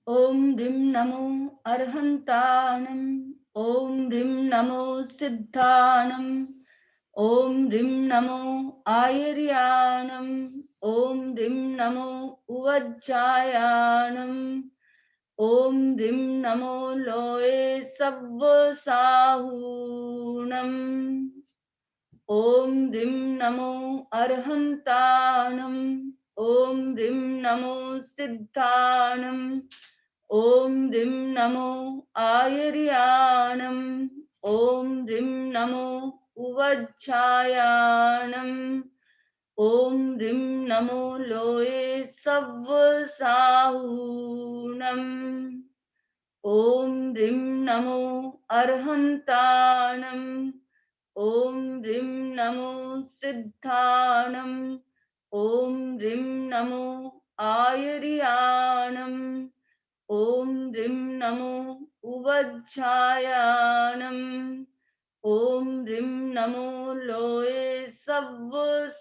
ॐ ह्रीं नमो अर्हन्ताणम्। ॐ ह्रीं नमो सिद्धाणम्। ॐ ह्रीं नमो आयर्याणम्। ॐ ह्रीं नमो उवज्जायाणम्। ॐ ह्रीं नमो लोये सव्वसाहूणम्। ॐ ह्रीं नमो अर्हन्ताणम्। ॐ ह्रीं नमो सिद्धाणम्। ॐ ह्रीं नमो आयर्याणम्। ॐ ह्रीं नमो उवज्जायाणम्। ॐ ह्रीं नमो लोये सव्वसाहूणम्। ॐ ह्रीं नमो अर्हन्ताणम्। ॐ ह्रीं नमो सिद्धाणम्। ॐ ह्रीं नमो आयर्याणम्। ॐ ह्रीं नमो उवज्जायाणम्। ॐ ह्रीं नमो लोये सव्वसाहूणम्।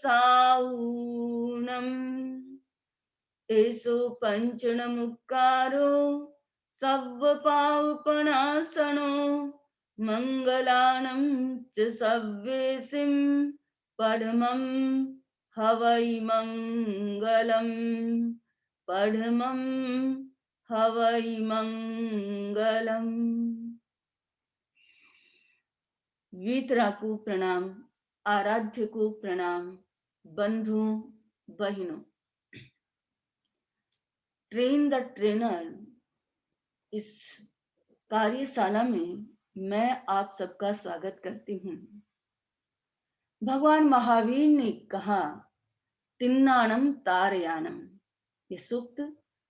एषो पञ्चणमुक्कारो सव्वपावपनाशनो मङ्गलानं च सव्येसिं परमं हवै मङ्गलम्। परमं हवै मङ्गलम्। वितरा को प्रणाम, आराध्य को प्रणाम, बंधुओं बहनों। ट्रेन द ट्रेनर इस कार्यशाला में मैं आप सबका स्वागत करती हूँ। भगवान महावीर ने कहा तिन्नाणम तारयाणम। ये सूक्त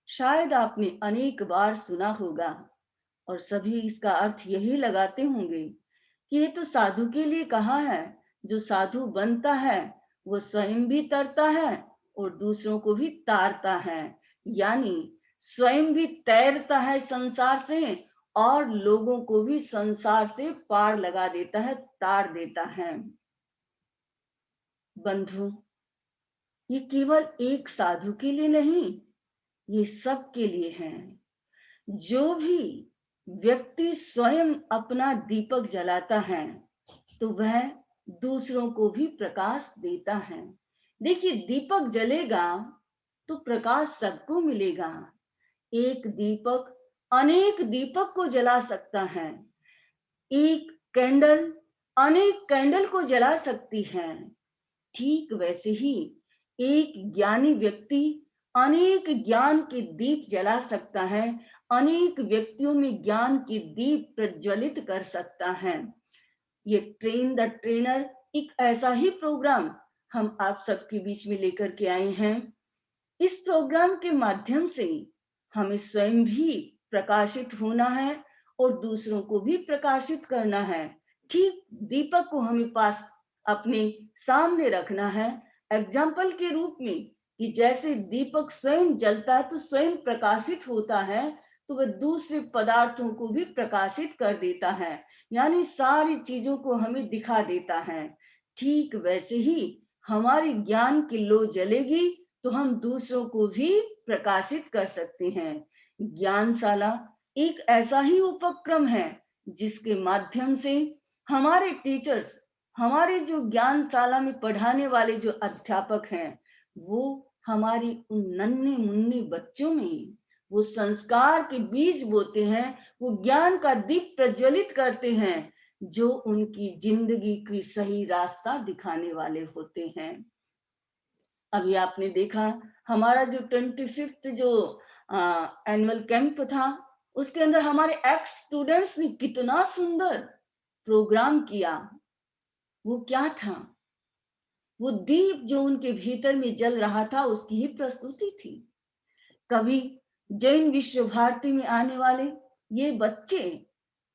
शायद आपने अनेक बार सुना होगा और सभी इसका अर्थ यही लगाते होंगे कि ये तो साधु के लिए कहा है। जो साधु बनता है वो स्वयं भी तरता है और दूसरों को भी तारता है, यानी स्वयं भी तैरता है संसार से और लोगों को भी संसार से पार लगा देता है, तार देता है। बंधु, ये केवल एक साधु के लिए नहीं, ये सब के लिए है। जो भी व्यक्ति स्वयं अपना दीपक जलाता है तो वह दूसरों को भी प्रकाश देता है। देखिए, दीपक जलेगा तो प्रकाश सबको मिलेगा। एक दीपक अनेक दीपक को जला सकता है। एक कैंडल अनेक कैंडल को जला सकती है। ठीक वैसे ही एक ज्ञानी व्यक्ति अनेक ज्ञान के दीप जला सकता है, अनेक व्यक्तियों में ज्ञान के दीप प्रज्वलित कर सकता है। ये ट्रेन द ट्रेनर एक ऐसा ही प्रोग्राम हम आप सबके बीच में लेकर के आए हैं। इस प्रोग्राम के माध्यम से हमें स्वयं भी प्रकाशित होना है और दूसरों को भी प्रकाशित करना है। ठीक दीपक को हमें पास अपने सामने रखना है एग्जाम्पल के रूप में, कि जैसे दीपक स्वयं जलता है तो स्वयं प्रकाशित होता है, तो वह दूसरे पदार्थों को भी प्रकाशित कर देता है, यानी सारी चीजों को हमें दिखा देता है। ठीक वैसे ही हमारी ज्ञान की लो जलेगी तो हम दूसरों को भी प्रकाशित कर सकते हैं। ज्ञानशाला एक ऐसा ही उपक्रम है जिसके माध्यम से हमारे टीचर्स, हमारे जो ज्ञानशाला में पढ़ाने वाले जो अध्यापक हैं, वो हमारी उन नन्हे मुन्ने बच्चों में वो संस्कार के बीज बोते हैं, वो ज्ञान का दीप प्रज्वलित करते हैं जो उनकी जिंदगी की सही रास्ता दिखाने वाले होते हैं। अभी आपने देखा हमारा जो 25th जो एनुअल कैंप था, उसके अंदर हमारे एक्स स्टूडेंट्स ने कितना सुंदर प्रोग्राम किया। वो क्या था? वो दीप जो उनके भीतर में जल रहा था उसकी ही प्रस्तुति थी। कभी जैन विश्व भारती में आने वाले ये बच्चे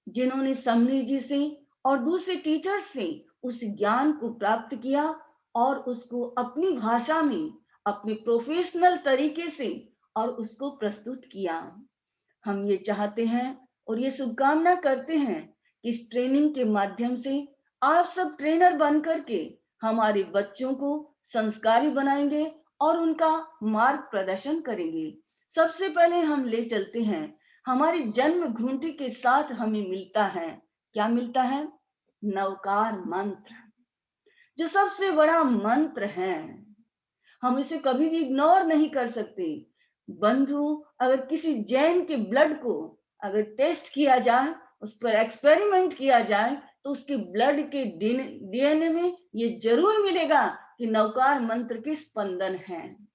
जिन्होंने समनी जी से और दूसरे टीचर्स से उस ज्ञान को प्राप्त किया और उसको अपनी भाषा में अपने प्रोफेशनल तरीके से और उसको प्रस्तुत किया। हम ये चाहते हैं और ये शुभकामना करते हैं कि इस ट्रेनिंग के माध्यम से आप सब ट्रेनर बन करके हमारे बच्चों को संस्कारी बनाएंगे और उनका मार्ग प्रदर्शन करेंगे। सबसे पहले हम ले चलते हैं, हमारी जन्म घुंटी के साथ हमें मिलता है, क्या मिलता है? नवकार मंत्र, जो सबसे बड़ा मंत्र है। हम इसे कभी भी इग्नोर नहीं कर सकते। बंधु, अगर किसी जैन के ब्लड को अगर टेस्ट किया जाए, उस पर एक्सपेरिमेंट किया जाए, तो उसके ब्लड के डीएनए में ये जरूर मिलेगा कि नवकार मंत्र के स्पंदन हैं।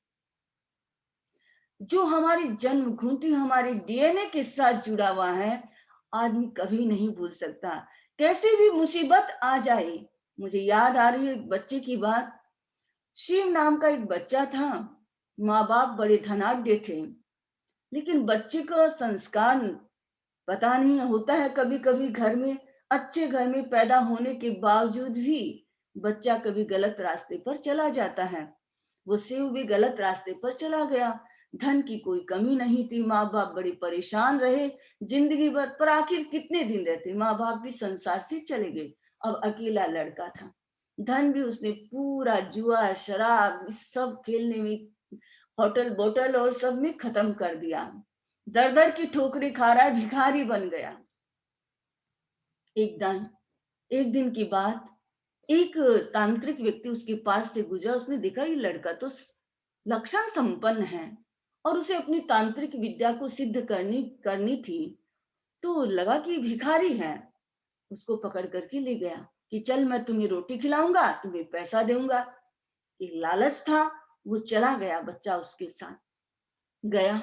जो हमारी जन्म घुंटी हमारे डीएनए के साथ जुड़ा हुआ है, आदमी कभी नहीं भूल सकता। कैसी भी मुसीबत आ जाए, मुझे याद आ रही है एक बच्चे की बात। शिव नाम का एक बच्चा था। माँ बाप बड़े धनाढ्य थे, लेकिन बच्चे का संस्कार पता नहीं होता है, कभी कभी घर में, अच्छे घर में पैदा होने के बावजूद भी बच्चा कभी गलत रास्ते पर चला जाता है। वो शिव भी गलत रास्ते पर चला गया। धन की कोई कमी नहीं थी, माँ बाप बड़े परेशान रहे जिंदगी भर, पर आखिर कितने दिन रहते, माँ बाप भी संसार से चले गए। अब अकेला लड़का था। धन भी उसने पूरा जुआ शराब इस सब खेलने में, होटल बोटल और सब में खत्म कर दिया। दर दर की ठोकरें खा रहा है, भिखारी बन गया। एक दिन की बात, एक तांत्रिक व्यक्ति उसके पास से गुजरा। उसने देखा ये लड़का तो लक्षण संपन्न है और उसे अपनी तांत्रिक विद्या को सिद्ध करनी करनी थी, तो लगा कि भिखारी है। उसको पकड़ करके ले गया कि चल मैं तुम्हें रोटी खिलाऊंगा, तुम्हें पैसा दूंगा। एक लालच था, वो चला गया, बच्चा उसके साथ गया।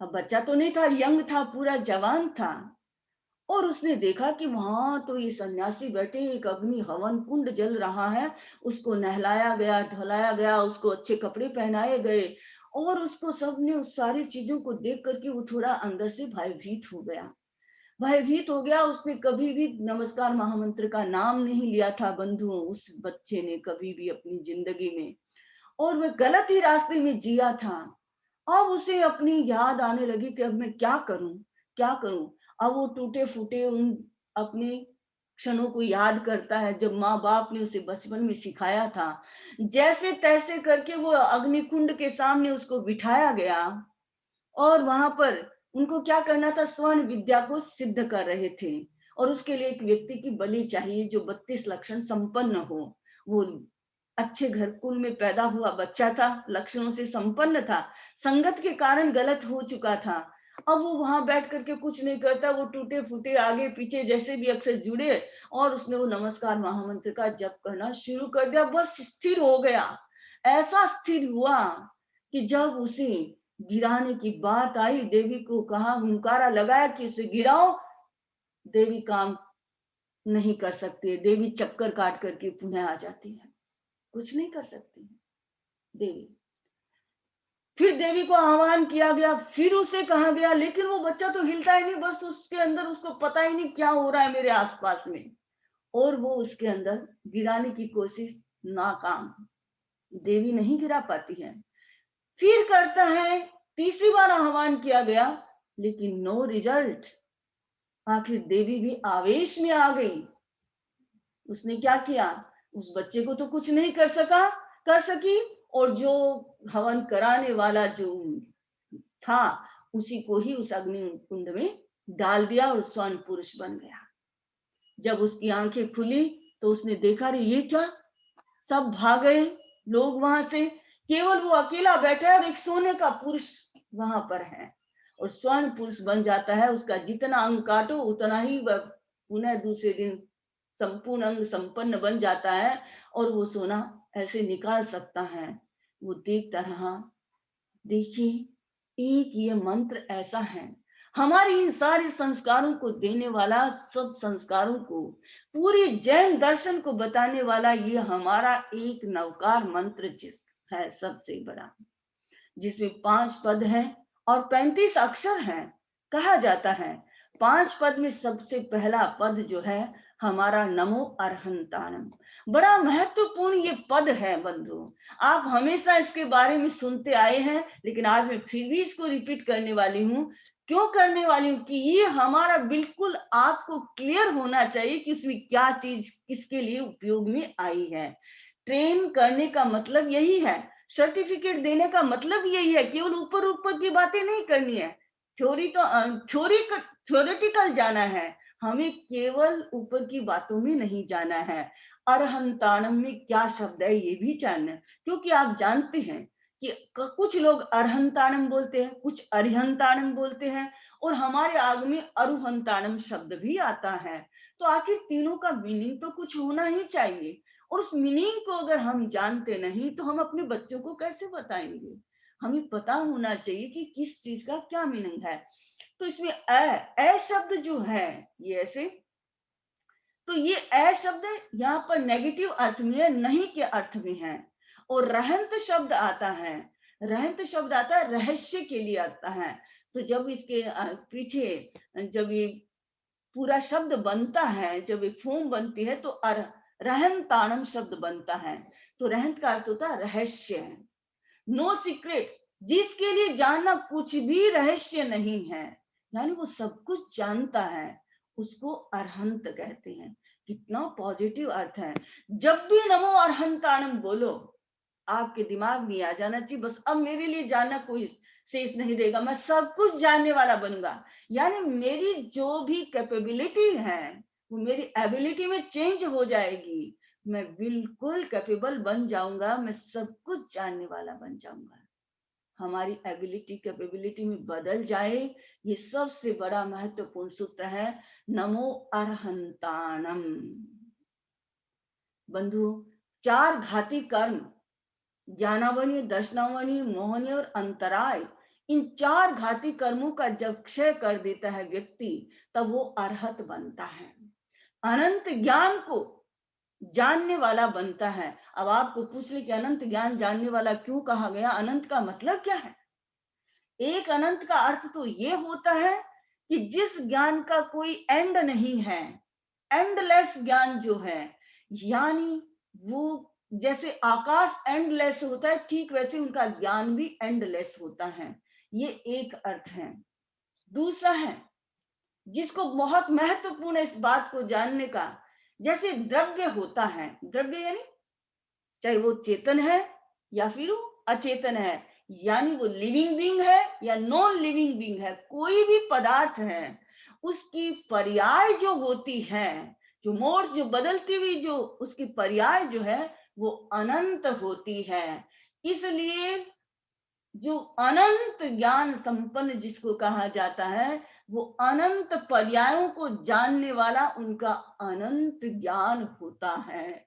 अब बच्चा तो नहीं था, यंग था, पूरा जवान था। और उसने देखा कि वहां तो ये सन्यासी बैठे, एक अग्नि हवन कुंड जल रहा है। उसको नहलाया गया, धुलाया गया, उसको अच्छे कपड़े पहनाए गए, और उसको सबने उस सारी चीजों को देख करके वो थोड़ा अंदर से भयभीत हो गया। भयभीत हो गया। उसने कभी भी नमस्कार महामंत्र का नाम नहीं लिया था बंधुओं, उस बच्चे ने कभी भी अपनी जिंदगी में, और वह गलत ही रास्ते में जिया था। अब उसे अपनी याद आने लगी कि अब मैं क्या करूं, क्या करूं। अब वो टूटे फूटे उन अपने क्षणों को याद करता है, जब माँ बाप ने उसे बचपन में सिखाया था। जैसे तैसे करके वो अग्निकुंड के सामने उसको बिठाया गया, और वहां पर उनको क्या करना था, स्वर्ण विद्या को सिद्ध कर रहे थे। और उसके लिए एक व्यक्ति की बलि चाहिए जो 32 लक्षण संपन्न हो। वो अच्छे घर कुल में पैदा हुआ बच्चा था, लक्षणों से संपन्न था, संगत के कारण गलत हो चुका था। अब वो वहां बैठ करके कुछ नहीं करता, वो टूटे फूटे आगे पीछे जैसे भी अक्षर जुड़े, और उसने वो नमस्कार महामंत्र का जप करना शुरू कर दिया। बस स्थिर हो गया। ऐसा स्थिर हुआ कि जब उसे गिराने की बात आई, देवी को कहा, हुंकारा लगाया कि उसे गिराओ, देवी काम नहीं कर सकती, देवी चक्कर काट करके पुनः आ जाती है, कुछ नहीं कर सकती है देवी। फिर देवी को आह्वान किया गया, फिर उसे कहा गया, लेकिन वो बच्चा तो हिलता ही नहीं, बस उसके अंदर उसको पता ही नहीं क्या हो रहा है मेरे आसपास में, और वो उसके अंदर गिराने की कोशिश नाकाम। देवी नहीं गिरा पाती है। फिर करता है, तीसरी बार आह्वान किया गया, लेकिन नो रिजल्ट। आखिर देवी भी आवेश में आ गई। उसने क्या किया, उस बच्चे को तो कुछ नहीं कर सकी, और जो हवन कराने वाला जो था, उसी को ही उस अग्नि कुंड में डाल दिया, और स्वर्ण पुरुष बन गया। जब उसकी आंखें खुली तो उसने देखा, रे ये क्या, सब भाग गए लोग वहां से, केवल वो अकेला बैठा है और एक सोने का पुरुष वहां पर है, और स्वर्ण पुरुष बन जाता है। उसका जितना अंग काटो उतना ही वह पुनः दूसरे दिन संपूर्ण अंग संपन्न बन जाता है, और वो सोना ऐसे निकाल सकता है। वो देखता रहा। देखिए, एक ये मंत्र ऐसा है, हमारे इन सारे संस्कारों को देने वाला, सब संस्कारों को, पूरी जैन दर्शन को बताने वाला, ये हमारा एक नवकार मंत्र जिस है सबसे बड़ा, जिसमें 5 पद हैं और 35 अक्षर हैं। कहा जाता है 5 पद में सबसे पहला पद जो है हमारा नमो अरहंताणम, बड़ा महत्वपूर्ण ये पद है बंधु। आप हमेशा इसके बारे में सुनते आए हैं, लेकिन आज मैं फिर भी इसको रिपीट करने वाली हूँ। क्यों करने वाली हूँ कि ये हमारा बिल्कुल आपको क्लियर होना चाहिए कि इसमें क्या चीज किसके लिए उपयोग में आई है। ट्रेन करने का मतलब यही है, सर्टिफिकेट देने का मतलब यही है, केवल ऊपर ऊपर की बातें नहीं करनी है। थ्योरी तो थ्योरेटिकल जाना है, हमें केवल ऊपर की बातों में नहीं जाना है। अरहंताणम में क्या शब्द है ये भी जानना है, क्योंकि आप जानते हैं कि कुछ लोग अरहंताणम बोलते हैं, कुछ अरिहंताणम बोलते हैं, और हमारे आग में अरुहंताणम शब्द भी आता है। तो आखिर तीनों का मीनिंग तो कुछ होना ही चाहिए, और उस मीनिंग को अगर हम जानते नहीं तो हम अपने बच्चों को कैसे बताएंगे। हमें पता होना चाहिए कि किस चीज का क्या मीनिंग है। तो इसमें ए शब्द जो है ये ऐसे, तो ये ए शब्द यहाँ पर नेगेटिव अर्थ में है, नहीं के अर्थ में है। और रहंत शब्द आता है, रहंत शब्द आता है रहस्य के लिए आता है। तो जब इसके पीछे जब ये पूरा शब्द बनता है, जब एक फॉर्म बनती है तो रहंताणम शब्द बनता है। तो रहंत का अर्थ होता है रहस्य, नो सीक्रेट, जिसके लिए जानना कुछ भी रहस्य नहीं है, यानी वो सब कुछ जानता है, उसको अरहंत कहते हैं। कितना पॉजिटिव अर्थ है। जब भी नमो अरहंताणम बोलो, आपके दिमाग में आ जाना चाहिए बस अब मेरे लिए जानना कोई शेष नहीं रहेगा, मैं सब कुछ जानने वाला बनूंगा। यानी मेरी जो भी कैपेबिलिटी है वो मेरी एबिलिटी में चेंज हो जाएगी, मैं बिल्कुल कैपेबल बन जाऊंगा, मैं सब कुछ जानने वाला बन जाऊंगा। हमारी एबिलिटी कैपेबिलिटी में बदल जाए, ये सबसे बड़ा महत्वपूर्ण सूत्र है नमो अरहंताणम। बंधु, चार घाती कर्म, ज्ञानावनी, दर्शनावनी, मोहनी और अंतराय, इन चार घाती कर्मों का जब क्षय कर देता है व्यक्ति, तब वो अरहत बनता है, अनंत ज्ञान को जानने वाला बनता है। अब आपको पूछ ले कि अनंत ज्ञान जानने वाला क्यों कहा गया, अनंत का मतलब क्या है? एक अनंत का अर्थ तो ये होता है कि जिस ज्ञान का कोई एंड नहीं है, एंडलेस ज्ञान जो है, यानी वो जैसे आकाश एंडलेस होता है, ठीक वैसे उनका ज्ञान भी एंडलेस होता है। ये एक अर्थ है। दूसरा है जिसको बहुत महत्वपूर्ण है इस बात को जानने का, जैसे द्रव्य होता है, द्रव्य यानी चाहे वो चेतन है या फिर वो अचेतन है, यानी वो लिविंग बीइंग है या नॉन लिविंग बीइंग है, कोई भी पदार्थ है उसकी पर्याय जो होती है, जो मोड्स, जो बदलती हुई जो उसकी पर्याय जो है वो अनंत होती है। इसलिए जो अनंत ज्ञान संपन्न जिसको कहा जाता है, वो अनंत पर्यायों को जानने वाला उनका अनंत ज्ञान होता है,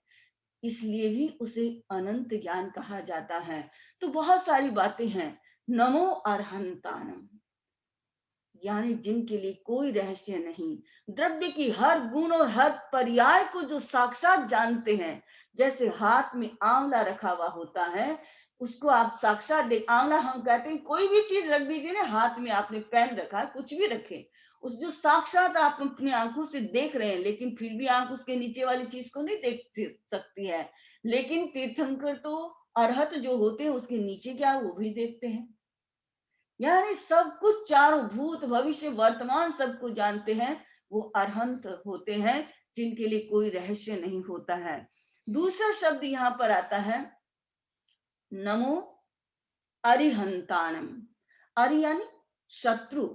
इसलिए भी उसे अनंत ज्ञान कहा जाता है। तो बहुत सारी बातें हैं। नमो अरहंताणम, यानी जिनके लिए कोई रहस्य नहीं, द्रव्य की हर गुण और हर पर्याय को जो साक्षात जानते हैं। जैसे हाथ में आंवला रखा हुआ होता है, उसको आप साक्षात देख, आंवला हम कहते हैं कोई भी चीज रख दीजिए ना, हाथ में आपने पेन रखा, कुछ भी रखे, उस जो साक्षात आप अपनी आंखों से देख रहे हैं, लेकिन फिर भी आंख उसके नीचे वाली चीज को नहीं देख सकती है। लेकिन तीर्थंकर तो अरहत जो होते हैं उसके नीचे क्या वो भी देखते हैं। यानी सब कुछ, चारों भूत भविष्य वर्तमान सबको जानते हैं, वो अरहंत होते हैं, जिनके लिए कोई रहस्य नहीं होता है। दूसरा शब्द यहाँ पर आता है नमो अरिहंताणम। अरि यानी शत्रु,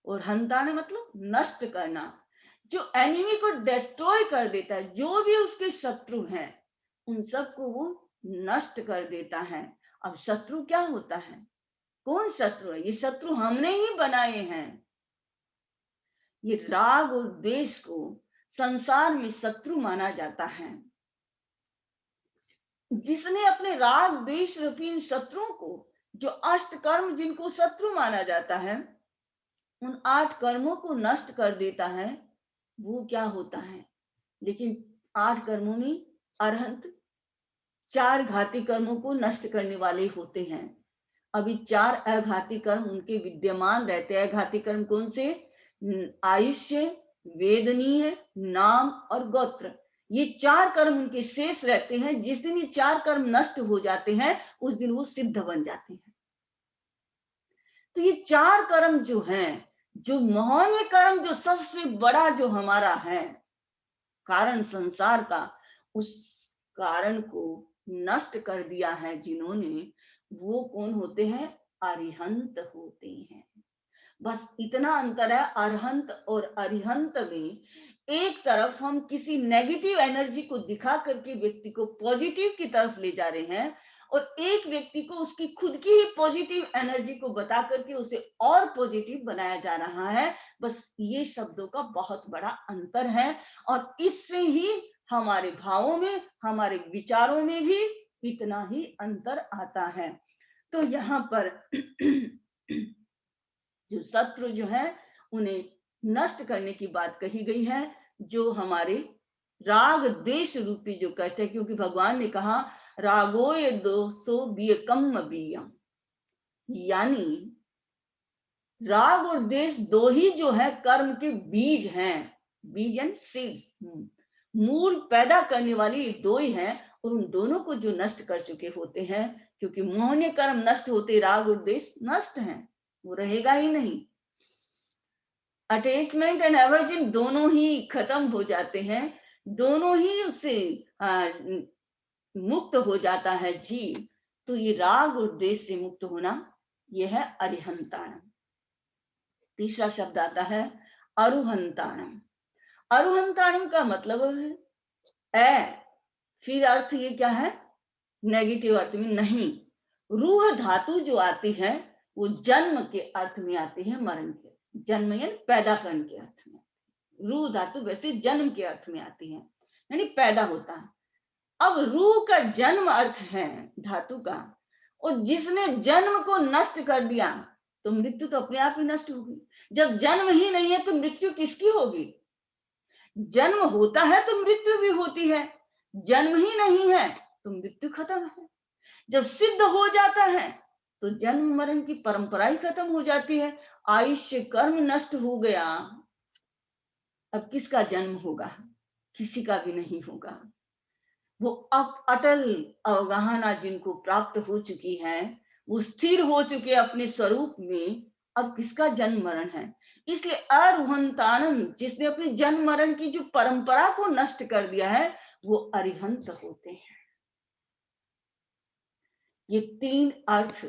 और हंताण मतलब नष्ट करना, जो एनिमी को डिस्ट्रॉय कर देता है, जो भी उसके शत्रु हैं उन सबको वो नष्ट कर देता है। अब शत्रु क्या होता है, कौन शत्रु है? ये शत्रु हमने ही बनाए हैं। ये राग और द्वेष को संसार में शत्रु माना जाता है। जिसने अपने राग द्वेष रूपी इन शत्रुओं को, जो अष्ट कर्म जिनको शत्रु माना जाता है, उन 8 कर्मों को नष्ट कर देता है, वो क्या होता है? लेकिन 8 कर्मों में अरहंत 4 घाती कर्मों को नष्ट करने वाले होते हैं। अभी 4 अघाती कर्म उनके विद्यमान रहते हैं। अघाती कर्म कौन से? आयुष्य, वेदनीय, नाम और गोत्र, ये 4 कर्म उनके शेष रहते हैं। जिस दिन ये 4 कर्म नष्ट हो जाते हैं उस दिन वो सिद्ध बन जाते हैं। तो ये 4 कर्म जो हैं, जो महान कर्म, जो सबसे बड़ा जो हमारा है कारण संसार का, उस कारण को नष्ट कर दिया है जिन्होंने, वो कौन होते हैं? अरिहंत होते हैं। बस इतना अंतर है अरहंत और अरिहंत में। एक तरफ हम किसी नेगेटिव एनर्जी को दिखा करके व्यक्ति को पॉजिटिव की तरफ ले जा रहे हैं, और एक व्यक्ति को उसकी खुद की ही पॉजिटिव एनर्जी को बता करके उसे और पॉजिटिव बनाया जा रहा है। बस ये शब्दों का बहुत बड़ा अंतर है, और इससे ही हमारे भावों में, हमारे विचारों में भी इतना ही अंतर आता है। तो यहाँ पर जो शत्रु जो है उन्हें नष्ट करने की बात कही गई है, जो हमारे राग द्वेष रूपी जो कष्ट है, क्योंकि भगवान ने कहा रागोय दोषो बियकम बियम, यानी राग और द्वेष दो ही जो है कर्म के बीज हैं, बीज एंड सीड्स, मूल पैदा करने वाली दो ही हैं, और उन दोनों को जो नष्ट कर चुके होते हैं, क्योंकि मोहनीय कर्म नष्ट होते, राग और द्वेष नष्ट हैं, वो रहेगा ही नहीं। अटैचमेंट एंड एवर्जन दोनों ही खत्म हो जाते हैं, दोनों ही उससे मुक्त हो जाता है जीव। तो ये राग और द्वेष से मुक्त होना, यह है अरिहंताणम। तीसरा शब्द आता है अरुहंताणम। अरुहंताणम का मतलब है फिर अर्थ ये क्या है? नेगेटिव अर्थ में नहीं। रूह धातु जो आती है वो जन्म के अर्थ में आती है, मरण के, जन्म यानी पैदा करने के अर्थ में। रूह धातु वैसे जन्म के अर्थ में आती है, यानी पैदा होता है। अब रूह का जन्म अर्थ है धातु का, और जिसने जन्म को नष्ट कर दिया तो मृत्यु तो अपने आप ही नष्ट होगी। जब जन्म ही नहीं है तो मृत्यु किसकी होगी? जन्म होता है तो मृत्यु भी होती है, जन्म ही नहीं है तो मृत्यु खत्म है। जब सिद्ध हो जाता है तो जन्म मरण की परंपरा ही खत्म हो जाती है। आयुष्य कर्म नष्ट हो गया, अब किसका जन्म होगा? किसी का भी नहीं होगा। वो अब अटल अवगाहना जिनको प्राप्त हो चुकी है, वो स्थिर हो चुके अपने स्वरूप में, अब किसका जन्म मरण है? इसलिए अरुहंताणम, जिसने अपनी जन्म मरण की जो परंपरा को नष्ट कर दिया है, वो अरिहंत होते हैं। ये तीन अर्थ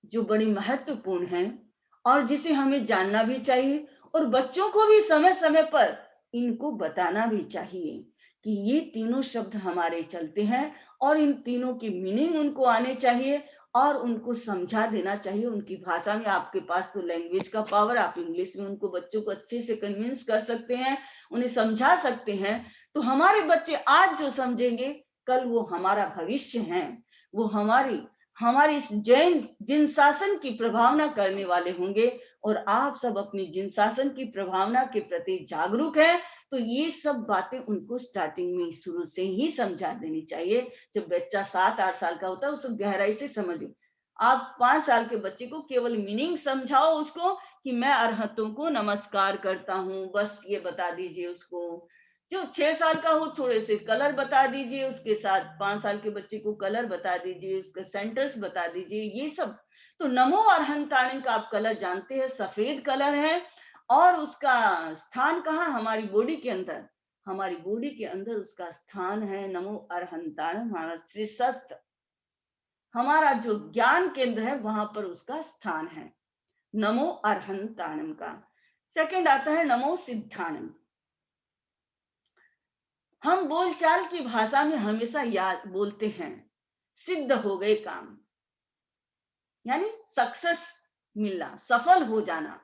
जो बड़ी महत्वपूर्ण हैं, और जिसे हमें जानना भी चाहिए, और बच्चों को भी समय समय पर इनको बताना भी चाहिए कि ये तीनों शब्द हमारे चलते हैं, और इन तीनों की मीनिंग उनको आने चाहिए, और उनको समझा देना चाहिए उनकी भाषा में। आपके पास तो लैंग्वेज का पावर, आप इंग्लिश में उनको, बच्चों को अच्छे से कन्विंस कर सकते हैं, उन्हें समझा सकते हैं। तो हमारे बच्चे आज जो समझेंगे, कल वो हमारा भविष्य है, वो हमारी इस जैन जिन शासन की प्रभावना करने वाले होंगे। और आप सब अपनी जिन शासन की प्रभावना के प्रति जागरूक हैं, तो ये सब बातें उनको स्टार्टिंग में शुरू से ही समझा देनी चाहिए। जब बच्चा 7-8 साल का होता है उसको गहराई से समझो। आप 5 साल के बच्चे को केवल मीनिंग समझाओ उसको कि मैं अरहतों को नमस्कार करता हूँ, बस ये बता दीजिए उसको। जो 6 साल का हो थोड़े से कलर बता दीजिए उसके साथ, 5 साल के बच्चे को कलर बता दीजिए, उसके सेंटर्स बता दीजिए, ये सब। तो नमो अरहंताणम का आप कलर जानते हैं, सफेद कलर है, और उसका स्थान कहाँ? हमारी बॉडी के अंदर, हमारी बॉडी के अंदर उसका स्थान है। नमो अरहंताणम, हमारा शीर्षस्थ, हमारा जो ज्ञान केंद्र है वहां पर उसका स्थान है, नमो अरहंताणम का। सेकंड आता है नमो सिद्धाणम। हम बोलचाल की भाषा में हमेशा याद बोलते हैं सिद्ध हो गए काम, यानी सक्सेस मिलना, सफल हो जाना।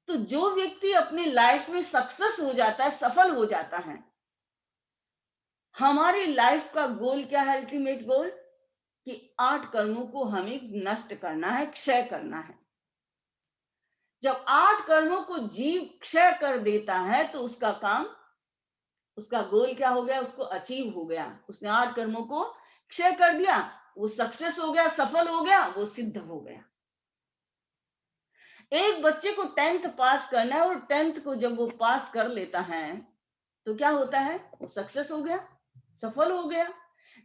तो जो व्यक्ति अपनी लाइफ में सक्सेस हो जाता है, सफल हो जाता है, हमारी लाइफ का गोल क्या है? अल्टीमेट गोल कि 8 कर्मों को हमें नष्ट करना है, क्षय करना है। जब 8 कर्मों को जीव क्षय कर देता है तो उसका काम, उसका गोल क्या हो गया? उसको अचीव हो गया। उसने 8 कर्मों को क्षय कर दिया, वो सक्सेस हो गया, सफल हो गया, वो सिद्ध हो गया। एक बच्चे को 10th पास करना है, और 10th को जब वो पास कर लेता है तो क्या होता है? वो सक्सेस हो गया, सफल हो गया।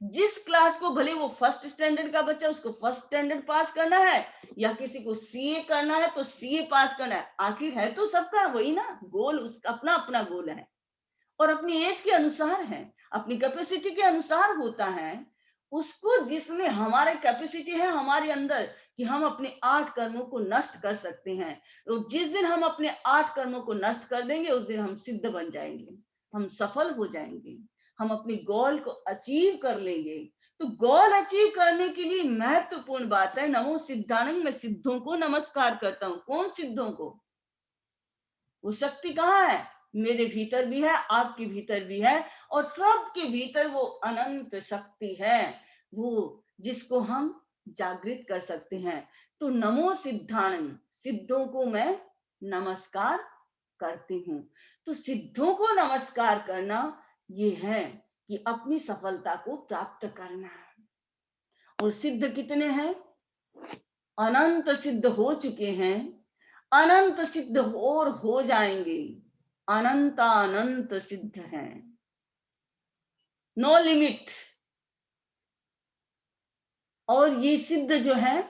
जिस क्लास को, भले वो फर्स्ट स्टैंडर्ड का बच्चा, उसको फर्स्ट स्टैंडर्ड पास करना है, या किसी को सीए करना है तो सीए पास करना है, आखिर है तो सबका वही ना गोल, उसका अपना अपना गोल है, और अपनी एज के अनुसार है, अपनी कैपेसिटी के अनुसार होता है। उसको जिसमें हमारे कैपेसिटी है हमारे अंदर कि हम अपने 8 कर्मों को नष्ट कर सकते हैं। तो जिस दिन हम अपने 8 कर्मों को नष्ट कर देंगे उस दिन हम सिद्ध बन जाएंगे, हम सफल हो जाएंगे, हम अपने गोल को अचीव कर लेंगे। तो गोल अचीव करने के लिए महत्वपूर्ण बात है नमो सिद्धानंद, मैं सिद्धों को नमस्कार करता हूँ। कौन सिद्धों को? वो शक्ति कहाँ है? मेरे भीतर भी है, आपके भीतर भी है, और सबके भीतर वो अनंत शक्ति है, वो जिसको हम जागृत कर सकते हैं। तो नमो सिद्धानंद, सिद्धों को मैं नमस्कार करती हूँ। तो सिद्धों को नमस्कार करना ये है कि अपनी सफलता को प्राप्त करना। और सिद्ध कितने हैं? अनंत सिद्ध हो चुके हैं, अनंत सिद्ध और हो जाएंगे, अनंत सिद्ध हैं, नो लिमिट। और ये सिद्ध जो है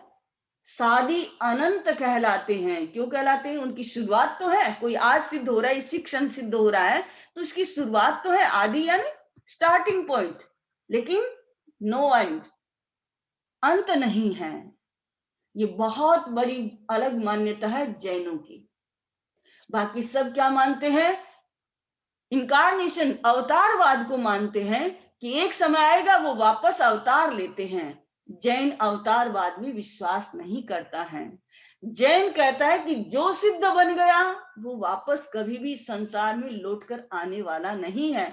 सादी अनंत कहलाते हैं। क्यों कहलाते हैं? उनकी शुरुआत तो है, कोई आज सिद्ध हो रहा है, इसी क्षण सिद्ध हो रहा है, तो उसकी शुरुआत तो है, आदि यानी स्टार्टिंग पॉइंट, लेकिन नो एंड, अंत नहीं है। ये बहुत बड़ी अलग मान्यता है जैनों की। बाकी सब क्या मानते हैं? इनकारनेशन, अवतारवाद को मानते हैं कि एक समय आएगा वो वापस अवतार लेते हैं। जैन अवतारवाद में विश्वास नहीं करता है। जैन कहता है कि जो सिद्ध बन गया वो वापस कभी भी संसार में लौटकर आने वाला नहीं है।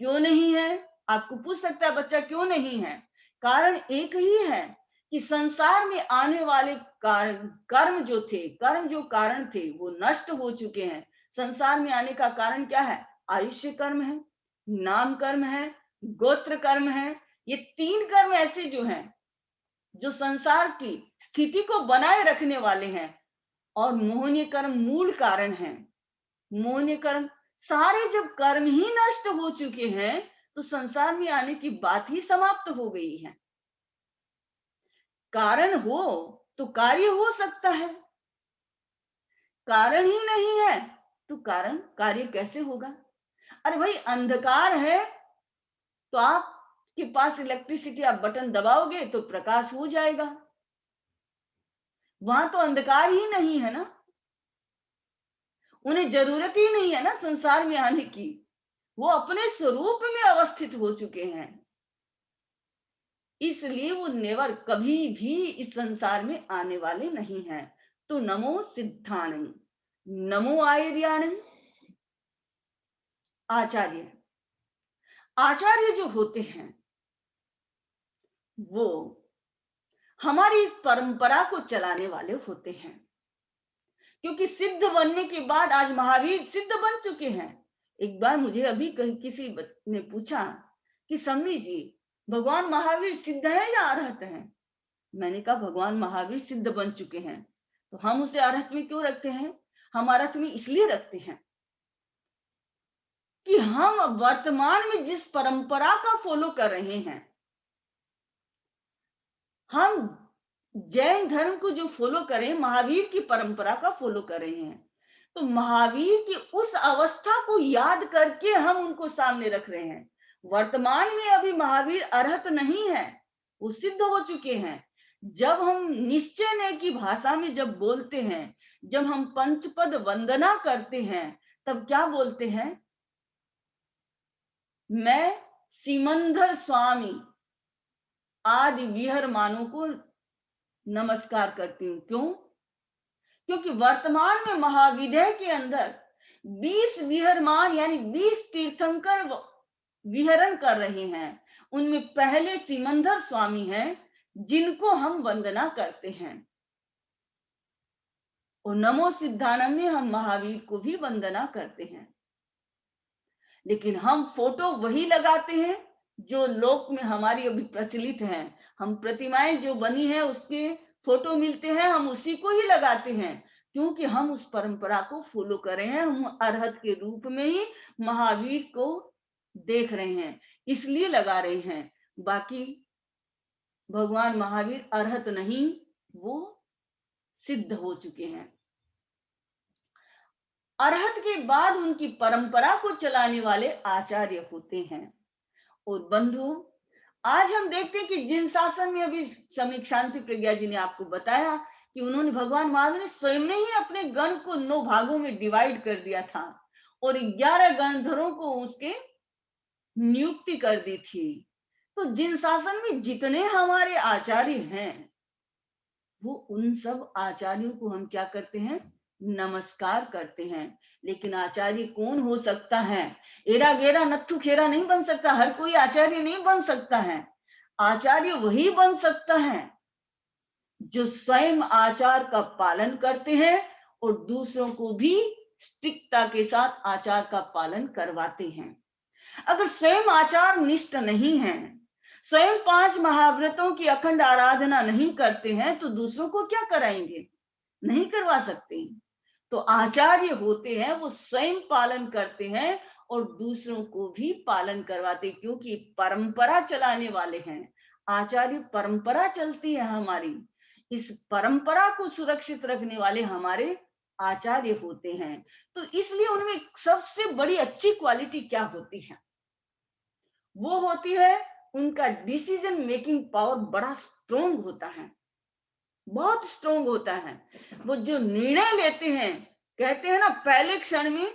क्यों नहीं है? आपको पूछ सकता है बच्चा, क्यों नहीं है? कारण एक ही है कि संसार में आने वाले कर्म जो थे, कर्म जो कारण थे वो नष्ट हो चुके हैं। संसार में आने का कारण क्या है? आयुष्य कर्म है, नाम कर्म है, गोत्र कर्म है। ये 3 कर्म ऐसे जो हैं जो संसार की स्थिति को बनाए रखने वाले हैं, और मोहनीय कर्म मूल कारण है। मोहनीय कर्म, सारे जब कर्म ही नष्ट हो चुके हैं तो संसार में आने की बात ही समाप्त हो गई है। कारण हो तो कार्य हो सकता है, कारण ही नहीं है तो कार्य कैसे होगा? अरे भाई, अंधकार है तो आपके पास इलेक्ट्रिसिटी, आप बटन दबाओगे तो प्रकाश हो जाएगा। वहां तो अंधकार ही नहीं है ना, उन्हें जरूरत ही नहीं है ना संसार में आने की, वो अपने स्वरूप में अवस्थित हो चुके हैं। इसलिए वो नेवर, कभी भी इस संसार में आने वाले नहीं हैं। तो नमो सिद्धानंद, नमो आर्यानंद। आचार्य, आचार्य जो होते हैं वो हमारी इस परंपरा को चलाने वाले होते हैं। क्योंकि सिद्ध बनने के बाद आज महावीर सिद्ध बन चुके हैं। एक बार मुझे अभी किसी ने पूछा कि सम्मी जी, भगवान महावीर सिद्ध है या अरहत है? मैंने कहा भगवान महावीर सिद्ध बन चुके हैं, तो हम उसे अरहत में क्यों रखते हैं? हम अरहत में इसलिए रखते हैं कि हम वर्तमान में जिस परंपरा का फॉलो कर रहे हैं, हम जैन धर्म को जो फॉलो करें, महावीर की परंपरा का फॉलो कर रहे हैं, तो महावीर की उस अवस्था को याद करके हम उनको सामने रख रहे हैं। वर्तमान में अभी महावीर अरहत नहीं है, वो सिद्ध हो चुके हैं। जब हम निश्चय ने की भाषा में जब बोलते हैं, जब हम पंचपद वंदना करते हैं, तब क्या बोलते हैं? मैं सिमंदर स्वामी आदि विहर मानों को नमस्कार करती हूँ। क्यों? क्योंकि वर्तमान में महाविद्या के अंदर 20 विहरमान यानी 20 तीर्थंकर विहरण कर रहे हैं। उनमें पहले सिमंदर स्वामी हैं जिनको हम वंदना करते हैं, और नमो सिद्धानंद में हम महावीर को भी वंदना करते हैं। लेकिन हम फोटो वही लगाते हैं जो लोक में हमारी अभी प्रचलित हैं। हम प्रतिमाएं जो बनी है उसके फोटो मिलते हैं, हम उसी को ही लगाते हैं, क्योंकि हम उस परंपरा को फॉलो कर रहे हैं। हम अरहत के रूप में ही महावीर को देख रहे हैं, इसलिए लगा रहे हैं। बाकी भगवान महावीर अरहत नहीं, वो सिद्ध हो चुके हैं। अरहत के बाद उनकी परंपरा को चलाने वाले आचार्य होते हैं। और बंधु, आज हम देखते हैं कि जिन शासन में अभी समीक शांति प्रज्ञा जी ने आपको बताया कि उन्होंने भगवान महावीर ने स्वयं ने ही अपने गण को 9 भागों में डिवाइड कर दिया था और 11 गणधरों को उसके नियुक्ति कर दी थी। तो जिन शासन में जितने हमारे आचार्य हैं, वो उन सब आचार्यों को हम क्या करते हैं? नमस्कार करते हैं। लेकिन आचार्य कौन हो सकता है? एरा गेरा नत्थु खेरा नहीं बन सकता, हर कोई आचार्य नहीं बन सकता है। आचार्य वही बन सकता है जो स्वयं आचार का पालन करते हैं और दूसरों को भी स्टिकता के साथ आचार का पालन करवाते हैं। अगर स्वयं आचार निष्ठ नहीं है, स्वयं 5 महाव्रतों की अखंड आराधना नहीं करते हैं, तो दूसरों को क्या कराएंगे? नहीं करवा सकते। तो आचार्य होते हैं वो स्वयं पालन करते हैं और दूसरों को भी पालन करवाते, क्योंकि परंपरा चलाने वाले हैं। आचार्य परंपरा चलती है हमारी, इस परंपरा को सुरक्षित रखने वाले हमारे आचार्य होते हैं। तो इसलिए उनमें सबसे बड़ी अच्छी क्वालिटी क्या होती है? वो होती है उनका डिसीजन मेकिंग पावर बड़ा स्ट्रोंग होता है, बहुत स्ट्रोंग होता है। वो जो निर्णय लेते हैं, कहते हैं ना, पहले क्षण में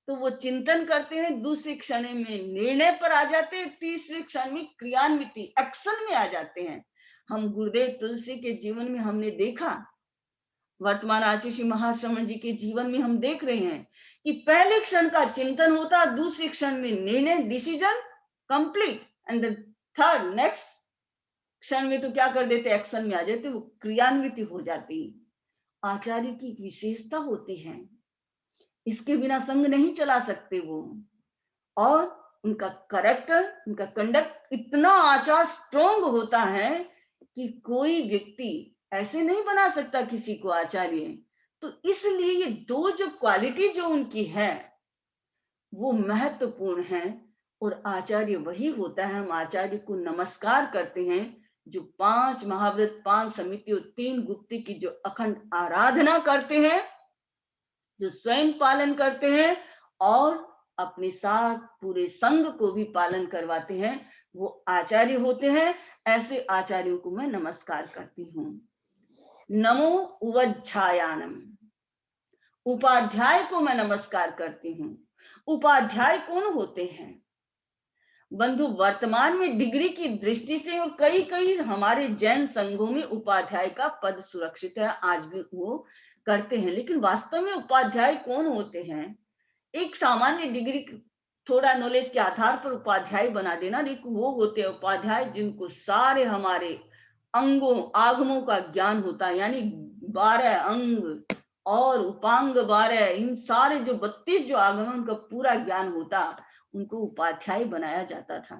तो वो चिंतन करते हैं, दूसरे क्षण में निर्णय पर आ जाते हैं, तीसरे क्षण में क्रियान्विति एक्शन में आ जाते हैं। हम गुरुदेव तुलसी के जीवन में हमने देखा, वर्तमान आचार्य श्री महाश्रमण जी के जीवन में हम देख रहे हैं कि पहले क्षण का चिंतन होता, दूसरे क्षण में निर्णय, decision complete, and the third next क्षण में तो क्या कर देते? एक्शन में आ जाते, वो क्रियान्विति हो जाती। आचार्य की विशेषता होती है, इसके बिना संग नहीं चला सकते वो। और उनका करेक्टर, उनका कंडक्ट इतना आचार स्ट्रोंग होता है कि कोई व्यक्ति ऐसे नहीं बना सकता किसी को आचार्य। तो इसलिए ये दो जो क्वालिटी जो उनकी है वो महत्वपूर्ण है। और आचार्य वही होता है, हम आचार्य को नमस्कार करते हैं जो 5 महाव्रत, 5 समिति और 3 गुप्ती की जो अखंड आराधना करते हैं, जो स्वयं पालन करते हैं और अपने साथ पूरे संघ को भी पालन करवाते हैं, वो आचार्य होते हैं। ऐसे आचार्यों को मैं नमस्कार करती हूँ। नमो उवज्झायानम, उपाध्याय को मैं नमस्कार करती हूँ। उपाध्याय कौन होते हैं? बंधु, वर्तमान में डिग्री की दृष्टि से और कई कई हमारे जैन संघों में उपाध्याय का पद सुरक्षित है, आज भी वो करते हैं। लेकिन वास्तव में उपाध्याय कौन होते हैं? एक सामान्य डिग्री, थोड़ा नॉलेज के आधार पर उपाध्याय बना देना, लेकिन वो होते हैं उपाध्याय जिनको सारे हमारे अंगों आगमों का ज्ञान होता है, यानी 12 अंग और उपांग 12, इन सारे जो 32 जो आगम उनका पूरा ज्ञान होता, उनको उपाध्याय बनाया जाता था।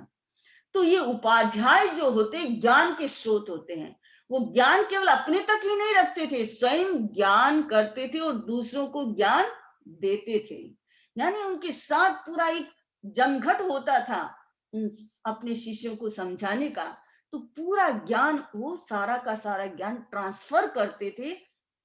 तो ये उपाध्याय जो होते ज्ञान के स्रोत होते हैं। वो ज्ञान केवल अपने तक ही नहीं रखते थे, स्वयं ज्ञान करते थे और दूसरों को ज्ञान देते थे। यानी उनके साथ पूरा एक जमघट होता था उन अपने शिष्यों को समझाने का। तो पूरा ज्ञान, वो सारा का सारा ज्ञान ट्रांसफर करते थे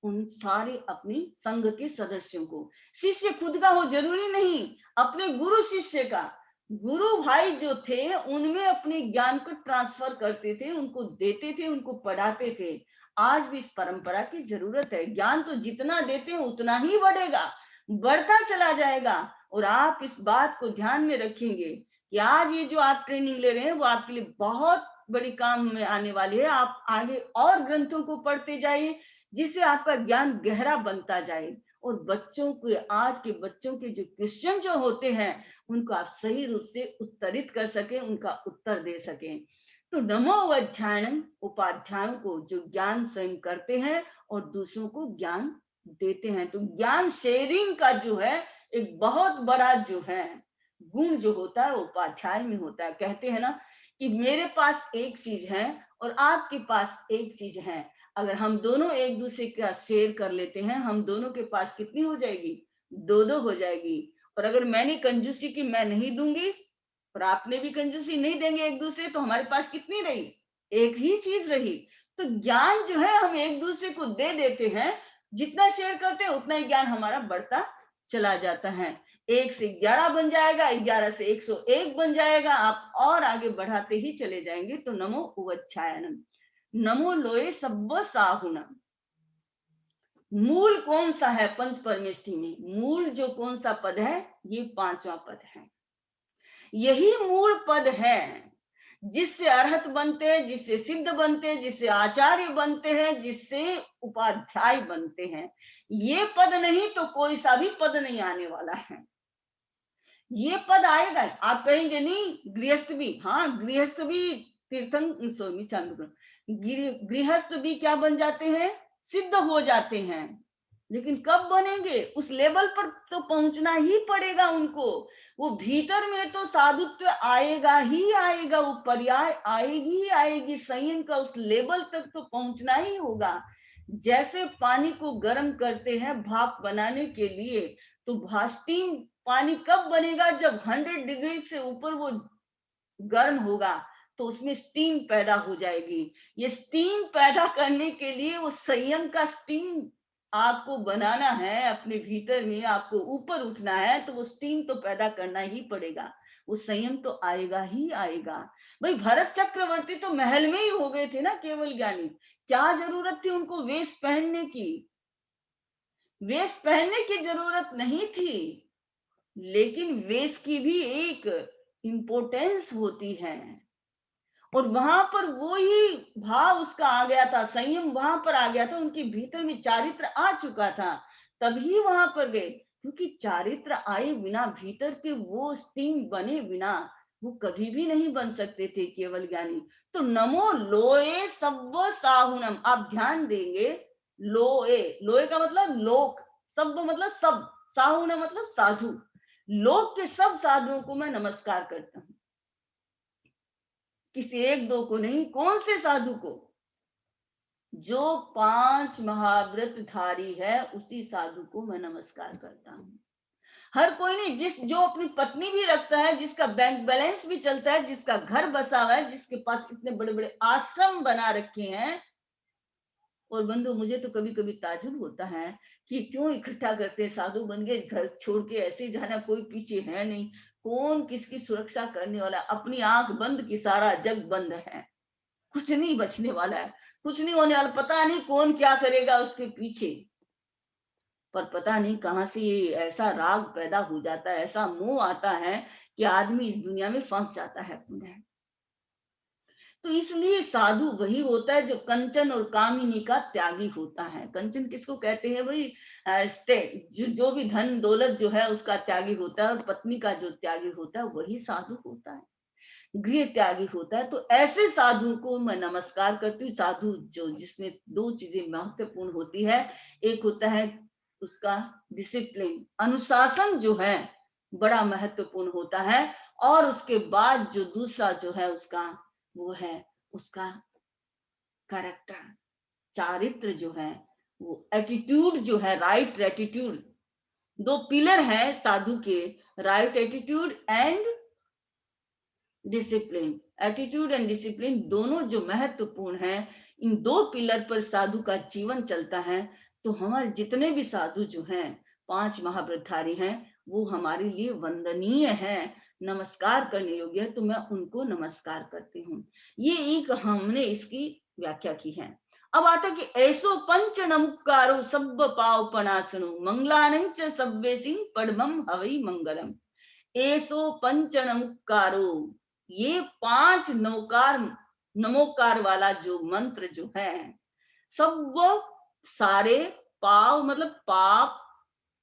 उन सारे अपने संघ के सदस्यों को। शिष्य खुद का हो जरूरी नहीं, अपने गुरु शिष्य का, गुरु भाई जो थे उनमें अपने ज्ञान को ट्रांसफर करते थे, उनको देते थे, उनको पढ़ाते थे। आज भी इस परंपरा की जरूरत है। ज्ञान तो जितना देते हैं उतना ही बढ़ेगा, बढ़ता चला जाएगा। और आप इस बात को ध्यान में रखेंगे कि आज ये जो आप ट्रेनिंग ले रहे हैं वो आपके लिए बहुत बड़ी काम में आने वाली है। आप आगे और ग्रंथों को पढ़ते जाइए जिससे आपका ज्ञान गहरा बनता जाए और बच्चों के, आज के बच्चों के जो क्वेश्चन जो होते हैं उनको आप सही रूप से उत्तरित कर सके, उनका उत्तर दे सकें। तो नमो अध्यायन, उपाध्यायों को जो ज्ञान स्वयं करते हैं और दूसरों को ज्ञान देते हैं। तो ज्ञान शेयरिंग का जो है एक बहुत बड़ा जो है गुण जो होता है उपाध्याय में होता है। कहते हैं ना कि मेरे पास एक चीज है और आपके पास एक चीज है, अगर हम दोनों एक दूसरे का शेयर कर लेते हैं, हम दोनों के पास कितनी हो जाएगी? 2-2 हो जाएगी। और अगर मैंने कंजूसी की, मैं नहीं दूंगी और आपने भी कंजूसी नहीं देंगे एक दूसरे, तो हमारे पास कितनी रही? एक ही चीज रही। तो ज्ञान जो है हम एक दूसरे को दे देते हैं, जितना शेयर करते हैं उतना ही ज्ञान हमारा बढ़ता चला जाता है। 1 से 11 बन जाएगा, 11 से 101 बन जाएगा, आप और आगे बढ़ाते ही चले जाएंगे। तो नमो उवच्छायनम, नमो लोए सब्ब साहुनम। मूल कौन सा है पंच परमेष्ठी में? मूल जो कौन सा पद है? ये पांचवा पद है। यही मूल पद है जिससे अरहत बनते हैं, जिससे सिद्ध बनते हैं, जिससे आचार्य बनते हैं, जिससे उपाध्याय बनते हैं। ये पद नहीं तो कोई सा भी पद नहीं आने वाला है। ये पद आएगा। आप कहेंगे नहीं गृहस्थ भी, हाँ गृहस्थ भी तीर्थं सोमी चांद, गृहस्थ भी क्या बन जाते हैं? सिद्ध हो जाते हैं। लेकिन कब बनेंगे? उस लेवल पर तो पहुंचना ही पड़ेगा उनको। वो भीतर में तो साधुत्व आएगा ही आएगा, वो पर्याय आएगी ही आएगी, संयम का उस लेवल तक तो पहुंचना ही होगा। जैसे पानी को गर्म करते हैं भाप बनाने के लिए, तो स्टीम पानी कब बनेगा? जब 100 डिग्री से ऊपर वो गर्म होगा, तो उसमें स्टीम पैदा हो जाएगी। ये स्टीम पैदा करने के लिए वो संयम का स्टीम आपको बनाना है, अपने भीतर में आपको ऊपर उठना है, तो वो स्टीम तो पैदा करना ही पड़ेगा। वो संयम तो आएगा ही आएगा। भाई भरत चक्रवर्ती तो महल में ही हो गए थे ना केवल ज्ञानी। क्या जरूरत थी उनको वेश पहनने की? वेश पहनने की जरूरत नहीं थी, लेकिन वेश की भी एक इंपोर्टेंस होती है। और वहां पर वो ही भाव उसका आ गया था, संयम वहां पर आ गया था, उनके भीतर में चारित्र आ चुका था, तभी वहां पर गए। क्योंकि चारित्र आए बिना, भीतर के वो स्टीम बने बिना वो कभी भी नहीं बन सकते थे केवल ज्ञानी। तो नमो लोए सब्ब साहुनम, आप ध्यान देंगे। लोए, लोए का मतलब लोक, सब्ब मतलब सब, साहुना मतलब साधु। लोक के सब साधुओं को मैं नमस्कार करता हूं, किसी एक दो को नहीं। कौन से साधु को? जो 5 महाव्रत धारी है, उसी साधु को मैं नमस्कार करता हूँ। हर कोई नहीं, जो अपनी पत्नी भी रखता है, जिसका बैंक बैलेंस भी चलता है, जिसका घर बसा हुआ है, जिसके पास इतने बड़े बड़े आश्रम बना रखे हैं। और बंधु, मुझे तो कभी कभी ताजुब होता है कि क्यों इकट्ठा करते हैं, साधु बन गए, घर छोड़ के ऐसे ही जाना, कोई पीछे है नहीं, कौन किसकी सुरक्षा करने वाला? अपनी आंख बंद की सारा जग बंद है, कुछ नहीं बचने वाला है, कुछ नहीं होने वाला। पता नहीं कौन क्या करेगा उसके पीछे, पर पता नहीं कहां से ये ऐसा राग पैदा हो जाता है, ऐसा मोह आता है कि आदमी इस दुनिया में फंस जाता है पुनः। तो इसलिए साधु वही होता है जो कंचन और कामिनी का त्यागी होता है। कंचन किसको कहते हैं भाई? जो भी धन दौलत जो है उसका त्यागी होता है, और पत्नी का जो त्यागी होता है वही साधु होता है, गृह त्यागी होता है। तो ऐसे साधु को मैं नमस्कार करती हूँ। साधु जो जिसमें 2 चीजें महत्वपूर्ण होती है, एक होता है उसका डिसिप्लिन, अनुशासन जो है बड़ा महत्वपूर्ण होता है, और उसके बाद जो दूसरा जो है उसका, वो है उसका कैरेक्टर, चारित्र जो है, वो एटीट्यूड जो है, राइट एटीट्यूड। 2 पिलर है साधु के, right attitude and discipline. Attitude and discipline दोनों जो महत्वपूर्ण है, इन 2 पिलर पर साधु का जीवन चलता है। तो हमारे जितने भी साधु जो हैं, 5 महाव्रतधारी हैं, वो हमारे लिए वंदनीय है, नमस्कार करने योग्य है। तो मैं उनको नमस्कार करती हूँ। ये एक हमने इसकी व्याख्या की है। अब आता कि ऐसो पंच नमुकारो सब्ब पाव पनासनो मंगलानं च सब्बे सिंह पड़मम हवई मंगलम। ऐसो पंच नमुकारो, ये 5 नौकार नमोकार वाला जो मंत्र जो है, सब सारे पाव मतलब पाप,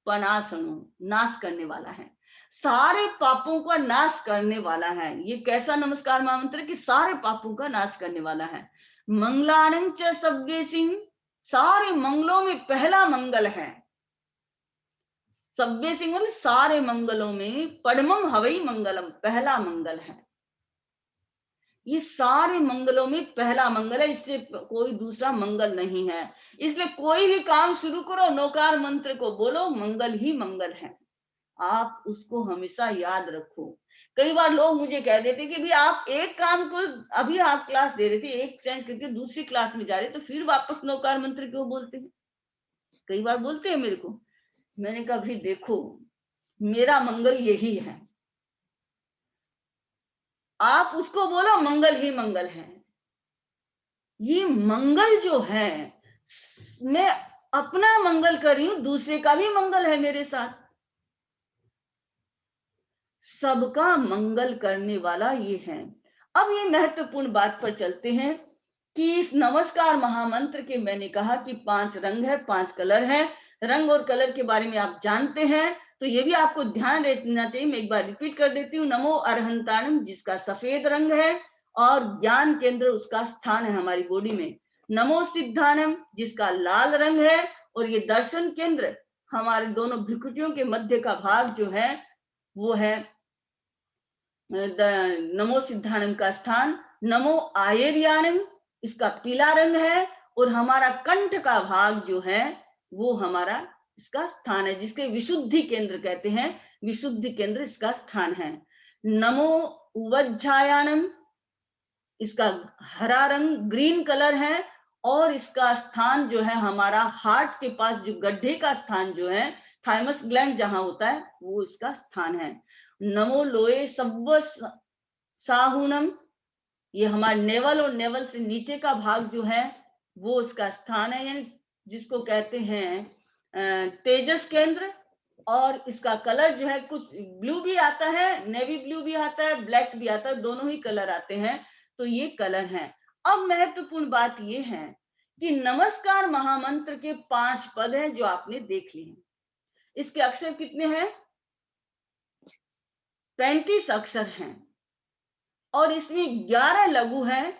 पनासनो नाश करने वाला है, सारे पापों का नाश करने वाला है। ये कैसा नमस्कार महामंत्र कि सारे पापों का नाश करने वाला है। मंगलानं च सब्बे सिंह, सारे मंगलों में पहला मंगल है। सब्बे सिंह मतलब सारे मंगलों में, पड़मम हवई मंगलम पहला मंगल है। ये सारे मंगलों में पहला मंगल है, इससे कोई दूसरा मंगल नहीं है। इसलिए कोई भी काम शुरू करो, नौकार मंत्र को बोलो, मंगल ही मंगल है। आप उसको हमेशा याद रखो। कई बार लोग मुझे कह देते कि भी आप एक काम को, अभी आप क्लास दे रहे थे, एक चेंज करके दूसरी क्लास में जा रहे, तो फिर वापस नौकार मंत्र क्यों बोलते हैं? कई बार बोलते हैं मेरे को। मैंने कहा भाई देखो, मेरा मंगल यही है। आप उसको बोलो मंगल ही मंगल है। ये मंगल जो है, मैं अपना मंगल कर रही हूं, दूसरे का भी मंगल है मेरे साथ। सबका मंगल करने वाला ये है। अब ये महत्वपूर्ण बात पर चलते हैं कि इस नमस्कार महामंत्र के, मैंने कहा कि 5 रंग है, 5 कलर है। रंग और कलर के बारे में आप जानते हैं, तो ये भी आपको ध्यान रखना चाहिए। मैं एक बार रिपीट कर देती हूँ। नमो अरहंताणम, जिसका सफेद रंग है और ज्ञान केंद्र उसका स्थान है हमारी बॉडी में। नमो सिद्धानम, जिसका लाल रंग है और ये दर्शन केंद्र हमारे दोनों भ्रुकुटियों के मध्य का भाग जो है वो है नमो सिद्धानम का स्थान। नमो आयर्याणम, इसका पीला रंग है और हमारा कंठ का भाग जो है वो हमारा इसका स्थान है, जिसके विशुद्धि केंद्र कहते हैं। विशुद्धि केंद्र इसका स्थान है। नमो उवज्जायाणम, इसका हरा रंग, ग्रीन कलर है और इसका स्थान जो है हमारा हार्ट के पास, जो गड्ढे का स्थान जो है, थाइमस ग्लैंड जहां होता है, वो इसका स्थान है। नमो लोए सव्व साहुनम, ये हमारा नेवल और नेवल से नीचे का भाग जो है वो उसका स्थान है, यानी जिसको कहते हैं तेजस केंद्र। और इसका कलर जो है कुछ ब्लू भी आता है, नेवी ब्लू भी आता है, ब्लैक भी आता है, दोनों ही कलर आते हैं। तो ये कलर है। अब महत्वपूर्ण बात ये है कि नमस्कार महामंत्र के 5 पद हैं जो आपने देख लिए हैं। इसके अक्षर कितने हैं? 35 अक्षर हैं और इसमें 11 लघु हैं,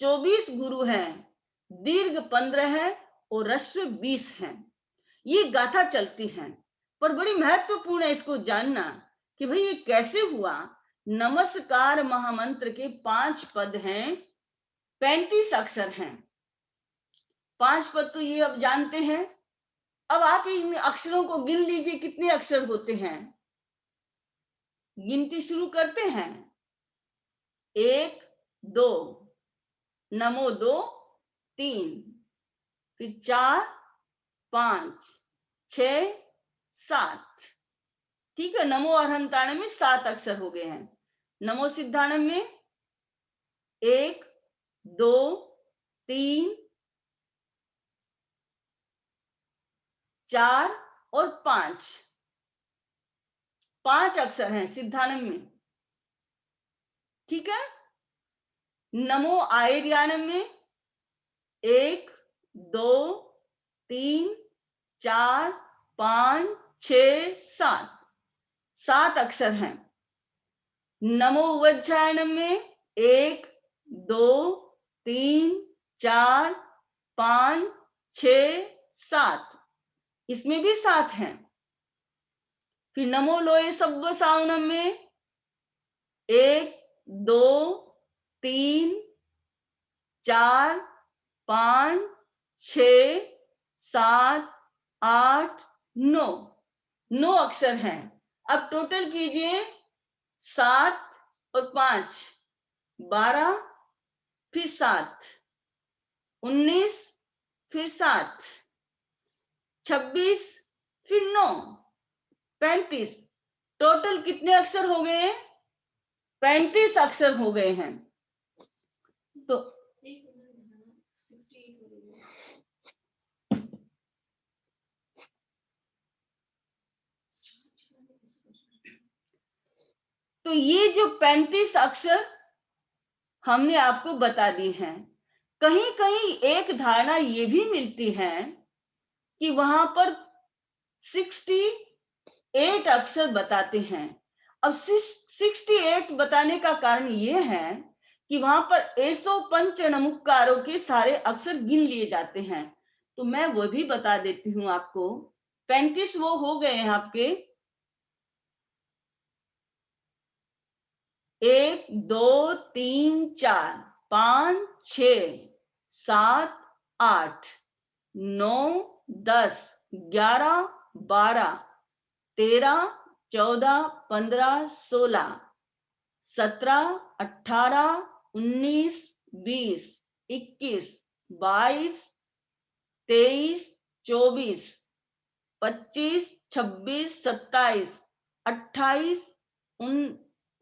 24 गुरु हैं, दीर्घ 15 है और ह्रस्व 20 हैं। ये गाथा चलती है, पर बड़ी महत्वपूर्ण है इसको जानना कि भाई ये कैसे हुआ। नमस्कार महामंत्र के 5 पद हैं, 35 अक्षर हैं। 5 पद तो ये अब जानते हैं। अब आप इन अक्षरों को गिन लीजिए, कितने अक्षर होते हैं। गिनती शुरू करते हैं। 1 2, नमो 2 3, फिर 4 5 6 7। ठीक है। नमो अरहंताणम में 7 अक्षर हो गए हैं। नमो सिद्धाणम में 1 2 3 4 और 5, 5 अक्षर हैं सिद्धाणम में। ठीक है। नमो आयर्याणम में 1 2 3 4 5 6 7, 7 अक्षर हैं। नमो वज्रायणम में 1 2 3 4 5 6 7, इसमें भी 7 हैं। फिर नमो लोए सव्व सावनम में 1 2 3 4 5 6 7 8 9, 9 अक्षर हैं। अब टोटल कीजिए। 7 और 5 12, फिर 7 19, फिर 7 26, फिर 9 35। टोटल कितने अक्षर हो गए हैं? 35 अक्षर हो गए हैं। तो ये जो 35 अक्षर हमने आपको बता दी हैं। कहीं कहीं एक धारणा ये भी मिलती है कि वहां पर 68 अक्षर बताते हैं। अब 68 बताने का कारण ये है कि वहां पर एसो पंच नमुक्कारों के सारे अक्षर गिन लिए जाते हैं। तो मैं वो भी बता देती हूँ आपको। 35 वो हो गए हैं आपके। 1 2 3 4 5 6 7 8 9 10 11 12 13 14 15 16 17 18 19 20 21 22 23 24 25 26 27 28,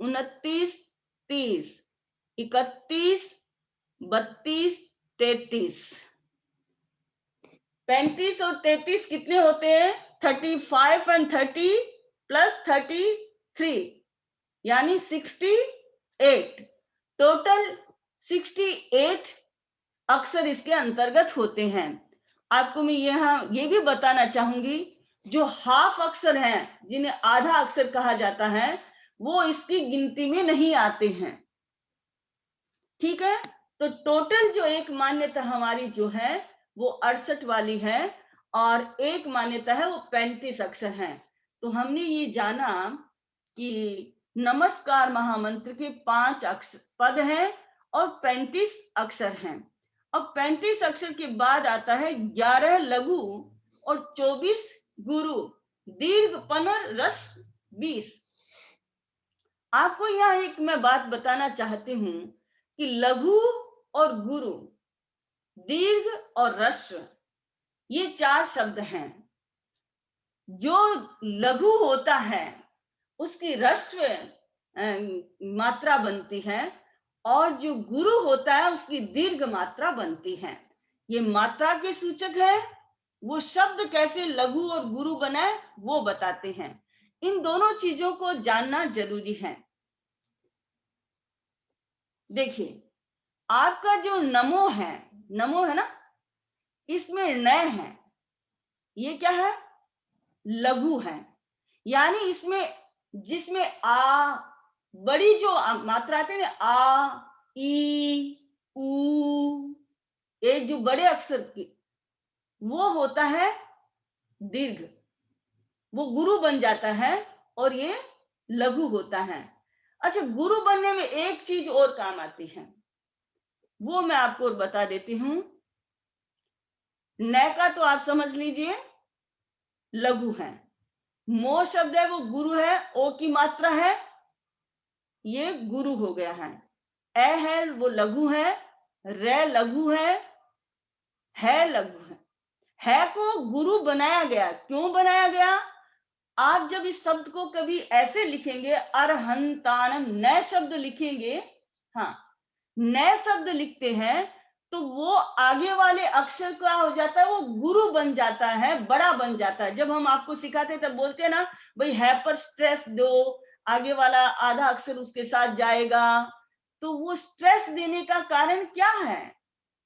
29, 30, 31, 32, 33। 35 और 33 कितने होते हैं? 35 and 30 प्लस 33 यानी 68। टोटल 68 अक्षर इसके अंतर्गत होते हैं। आपको मैं यहाँ ये भी बताना चाहूंगी, जो हाफ अक्षर हैं, जिन्हें आधा अक्षर कहा जाता है, वो इसकी गिनती में नहीं आते हैं। ठीक है, तो टोटल जो एक मान्यता हमारी जो है वो 68 वाली है और एक मान्यता है वो 35 अक्षर है। तो हमने ये जाना कि नमस्कार महामंत्र के 5 अक्षर पद हैं और 35 अक्षर हैं। अब 35 अक्षर के बाद आता है 11 लघु और 24 गुरु, दीर्घ पनर रस 20। आपको यहाँ एक मैं बात बताना चाहती हूँ कि लघु और गुरु, दीर्घ और रस्व, ये 4 शब्द हैं। जो लघु होता है उसकी रस्व मात्रा बनती है और जो गुरु होता है उसकी दीर्घ मात्रा बनती है। ये मात्रा के सूचक है। वो शब्द कैसे लघु और गुरु बने वो बताते हैं। इन दोनों चीजों को जानना जरूरी है। देखिए, आपका जो नमो है ना, इसमें न है, ये क्या है? लघु है। यानी इसमें जिसमें आ बड़ी जो मात्रा आते हैं, आ, ई, ऊ, ये जो बड़े अक्षर की, वो होता है दीर्घ, वो गुरु बन जाता है और ये लघु होता है। अच्छा, गुरु बनने में एक चीज और काम आती है, वो मैं आपको बता देती हूं। न का तो आप समझ लीजिए लघु है, मो शब्द है वो गुरु है, ओ की मात्रा है, ये गुरु हो गया है। ए है वो लघु है, रे लघु है लघु है को गुरु बनाया गया। क्यों बनाया गया? आप जब इस शब्द को कभी ऐसे लिखेंगे, अरहंतानम, नए शब्द लिखेंगे, हाँ, नए शब्द लिखते हैं तो वो आगे वाले अक्षर क्या हो जाता है? वो गुरु बन जाता है, बड़ा बन जाता है। जब हम आपको सिखाते हैं तब बोलते हैं ना, भाई है पर स्ट्रेस दो, आगे वाला आधा अक्षर उसके साथ जाएगा। तो वो स्ट्रेस देने का कारण क्या है?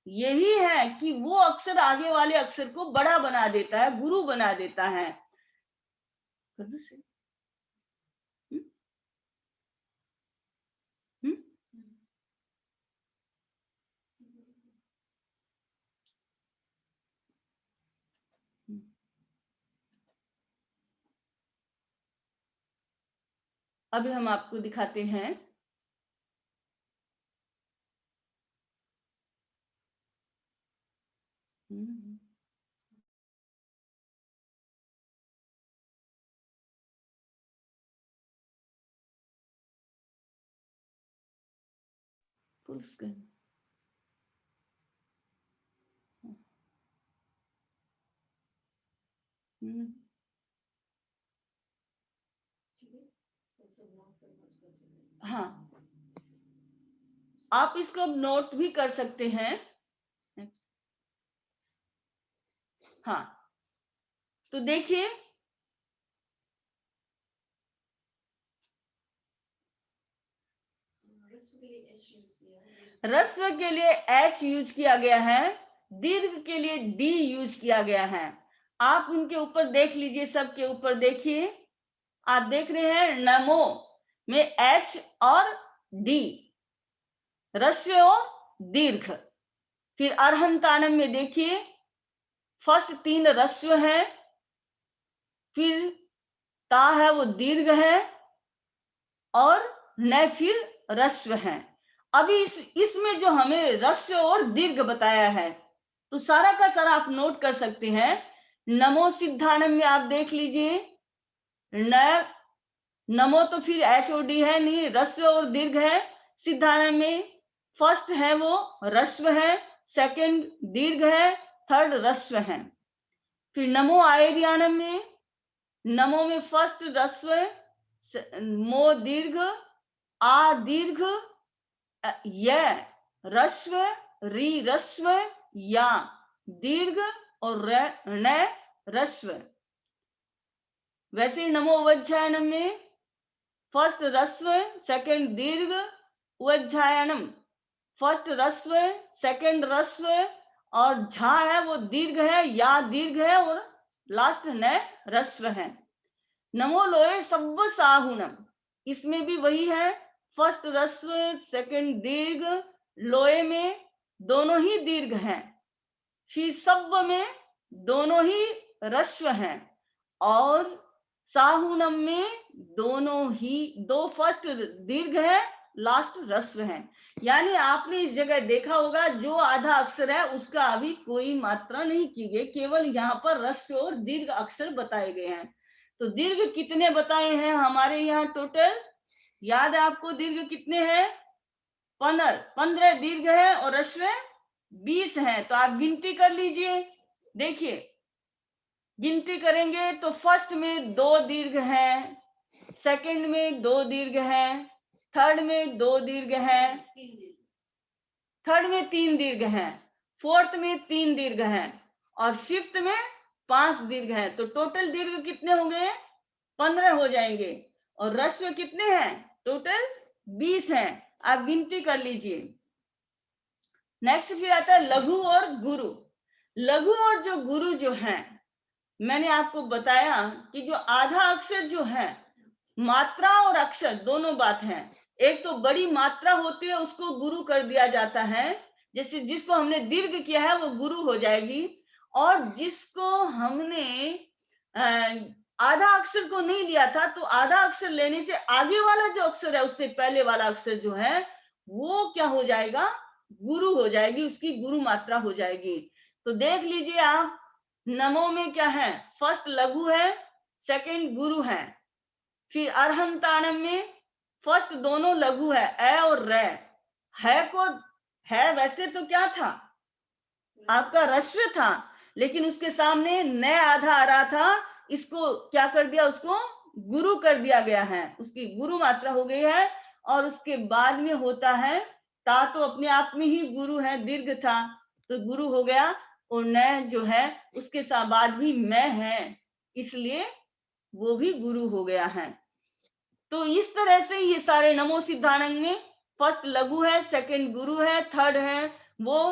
यही है कि वो अक्षर आगे वाले अक्षर को बड़ा बना देता है, गुरु बना देता है। अभी हम आपको दिखाते हैं। Full screen. हाँ, आप इसको नोट भी कर सकते हैं। हाँ, तो देखिए, रस्व के लिए एच यूज किया गया है, दीर्घ के लिए डी यूज किया गया है। आप उनके ऊपर देख लीजिए, सबके ऊपर देखिए, आप देख रहे हैं नमो में एच और डी, रस्व और दीर्घ। फिर अरहंतानम में देखिए, फर्स्ट 3 रस्व है, फिर ता है वो दीर्घ है और न फिर रस्व है। अभी इसमें जो हमें रस्व और दीर्घ बताया है, तो सारा का सारा आप नोट कर सकते हैं। नमो सिद्धानम में आप देख लीजिए, न नमो तो फिर एच ओ डी है नहीं, रस्व और दीर्घ है। सिद्धानम में फर्स्ट है वो रस्व है, सेकंड दीर्घ है, थर्ड रस्व है। फिर नमो आयरियाणम में, नमो में फर्स्ट रस्व, मो दीर्घ, आ दीर्घ, य रस्व, री रस्व, या दीर्घ और न रस्व। वैसे नमो उवज्झायनम में फर्स्ट रस्व, सेकंड दीर्घ, उवज्झायनम फर्स्ट रस्व, सेकंड रस्व, और झा है वो दीर्घ है, या दीर्घ है, और लास्ट न रस्व है। नमो लोए सब्ब साहुनम, इसमें भी वही है, फर्स्ट रस्व, सेकंड दीर्घ, लोए में दोनों ही दीर्घ हैं, फिर सब्ब में दोनों ही रस्व हैं, और साहुनम में दोनों ही दो फर्स्ट दीर्घ है, लास्ट रस्व है। यानी आपने इस जगह देखा होगा जो आधा अक्षर है उसका अभी कोई मात्रा नहीं की गई, केवल यहाँ पर रस्व और दीर्घ अक्षर बताए गए हैं। तो दीर्घ कितने बताए हैं हमारे यहाँ टोटल, याद है आपको दीर्घ कितने हैं? 15 दीर्घ है और रस्व 20 है। तो आप गिनती कर लीजिए, देखिए गिनती करेंगे तो फर्स्ट में 2 दीर्घ हैं, सेकंड में 2 दीर्घ हैं, थर्ड में 2 दीर्घ हैं, थर्ड में 3 दीर्घ हैं, फोर्थ में 3 दीर्घ हैं, और फिफ्थ में 5 दीर्घ हैं। तो टोटल दीर्घ कितने हो गए? 15 हो जाएंगे। और रस्व कितने हैं? टोटल 20 हैं। आप गिनती कर लीजिए। नेक्स्ट फिर आता है लघु और गुरु। लघु और जो गुरु जो है, मैंने आपको बताया कि जो आधा अक्षर जो है, मात्रा और अक्षर दोनों बात है। एक तो बड़ी मात्रा होती है उसको गुरु कर दिया जाता है, जैसे जिसको हमने दीर्घ किया है वो गुरु हो जाएगी, और जिसको हमने आधा अक्षर को नहीं लिया था तो आधा अक्षर लेने से आगे वाला जो अक्षर है उससे पहले वाला अक्षर जो है वो क्या हो जाएगा? गुरु हो जाएगी, उसकी गुरु मात्रा हो जाएगी। तो देख लीजिए आप, नमो में क्या है? फर्स्ट लघु है, सेकंड गुरु है। फिर अरहंतानम में फर्स्ट दोनों लघु है, ए और रे। है को है वैसे तो क्या था? आपका रस्व था, लेकिन उसके सामने न आधा आ रहा था, इसको क्या कर दिया? उसको गुरु कर दिया गया है, उसकी गुरु मात्रा हो गई है। और उसके बाद में होता है ता, तो अपने आप में ही गुरु है, दीर्घ था तो गुरु हो गया, और न जो है उसके बाद भी मैं है, इसलिए वो भी गुरु हो गया है। तो इस तरह से ये सारे नमो सिद्धानंद में फर्स्ट लघु है, सेकंड गुरु है, थर्ड है वो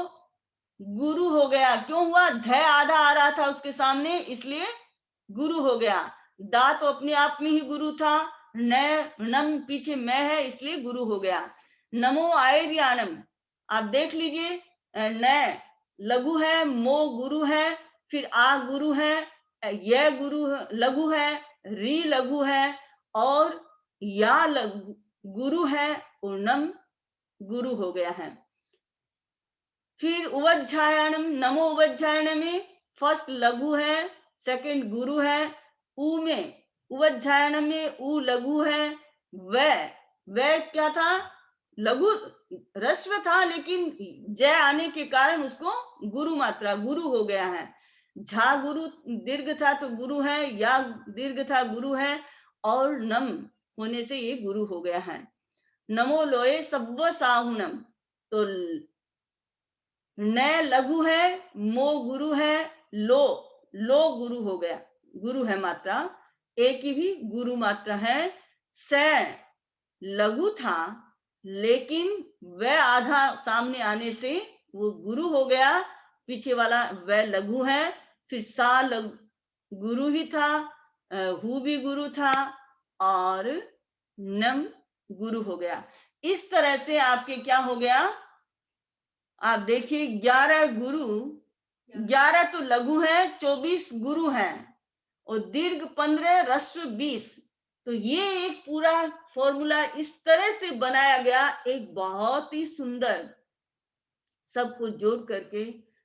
गुरु हो गया। क्यों हुआ? ध आधा आ रहा था उसके सामने, इसलिए गुरु हो गया। दा तो अपने आप में ही गुरु था, न नम पीछे मैं है, इसलिए गुरु हो गया। नमो आयर्यानम, आप देख लीजिए, न लघु है, मो गुरु है, फिर आ गुरु है, यह गुरु लघु है, री लघु है, और या गुरु है, और नम गुरु हो गया है। फिर उवज्झायनम, नमो उवज्झायन में फर्स्ट लघु है, सेकंड गुरु है। उ में उवज्झायन में उ लघु है, व क्या था? लघु रस्व था, लेकिन जय आने के कारण उसको गुरु मात्रा गुरु हो गया है। झा गुरु दीर्घ था तो गुरु है, या दीर्घ था गुरु है, और नम होने से ये गुरु हो गया है। नमो लोए सब्ब साहुनम, तो न लघु है, मो गुरु है, लो गुरु हो गया, गुरु है मात्रा, एक ही भी गुरु मात्रा है। स लघु था, लेकिन वह आधा सामने आने से वो गुरु हो गया, पीछे वाला वह लघु है। फिर सा गुरु ही था, हु भी गुरु था, और नम गुरु हो गया। इस तरह से आपके क्या हो गया? आप देखिए 11 गुरु, 11 तो लघु है, 24 गुरु है, और दीर्घ 15, रस्व 20। तो ये एक पूरा फॉर्मूला इस तरह से बनाया गया, एक बहुत ही सुंदर, सबको जोड़ करके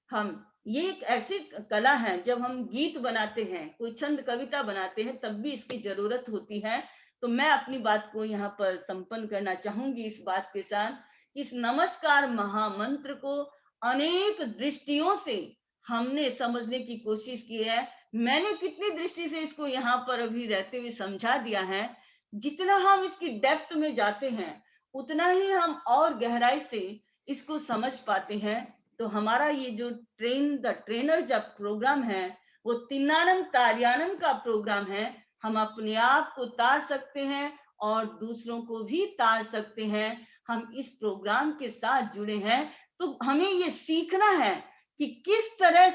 हम, ये एक ऐसी कला है, जब हम गीत बनाते हैं, कोई छंद कविता बनाते हैं, तब भी इसकी जरूरत होती है। तो मैं अपनी बात को यहाँ पर संपन्न करना चाहूंगी इस बात के साथ, इस नमस्कार महामंत्र को अनेक दृष्टियों से हमने समझने की कोशिश की है। मैंने कितनी दृष्टि से इसको यहाँ पर अभी रहते हुए समझा दिया है, जितना हम इसकी डेप्थ में जाते हैं, उतना ही हम और गहराई से इसको समझ पाते हैं। तो हमारा ये जो ट्रेन द ट्रेनर जब प्रोग्राम है, वो तिन्नानम तार्यानम का प्रोग्राम है। हम अपने आप को तार सकते हैं और दूसरों को भी तार सकते हैं। हम इस प्रोग्राम के साथ जुड़े हैं, तो हमें ये सीखना है कि किस तरह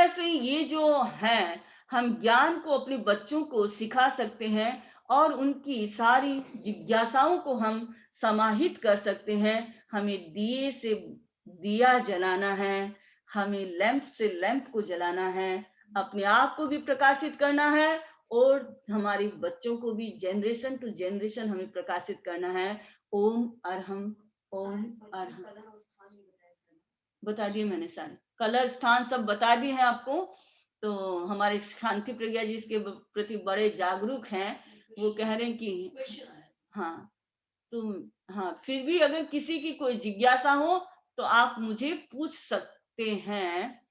से ये जो है, हम ज्ञान को अपने बच्चों को सिखा सकते हैं और उनकी सारी जिज्ञासाओं को हम समाहित कर सकते हैं। हमें दिए से दिया जलाना है, हमें लैंप से लैंप को जलाना है, अपने आप को भी प्रकाशित करना है और हमारे बच्चों को भी जनरेशन टू जनरेशन हमें प्रकाशित करना है। ओम अरहम, ओम अरहम। बता दिए मैंने सारे कलर स्थान सब बता दिए हैं आपको। तो हमारे शांति प्रज्ञा जी इसके प्रति बड़े जागरूक हैं। वो कह रहे हैं कि हाँ, तुम, हाँ, फिर भी अगर किसी की कोई जिज्ञासा हो तो आप मुझे पूछ सकते हैं।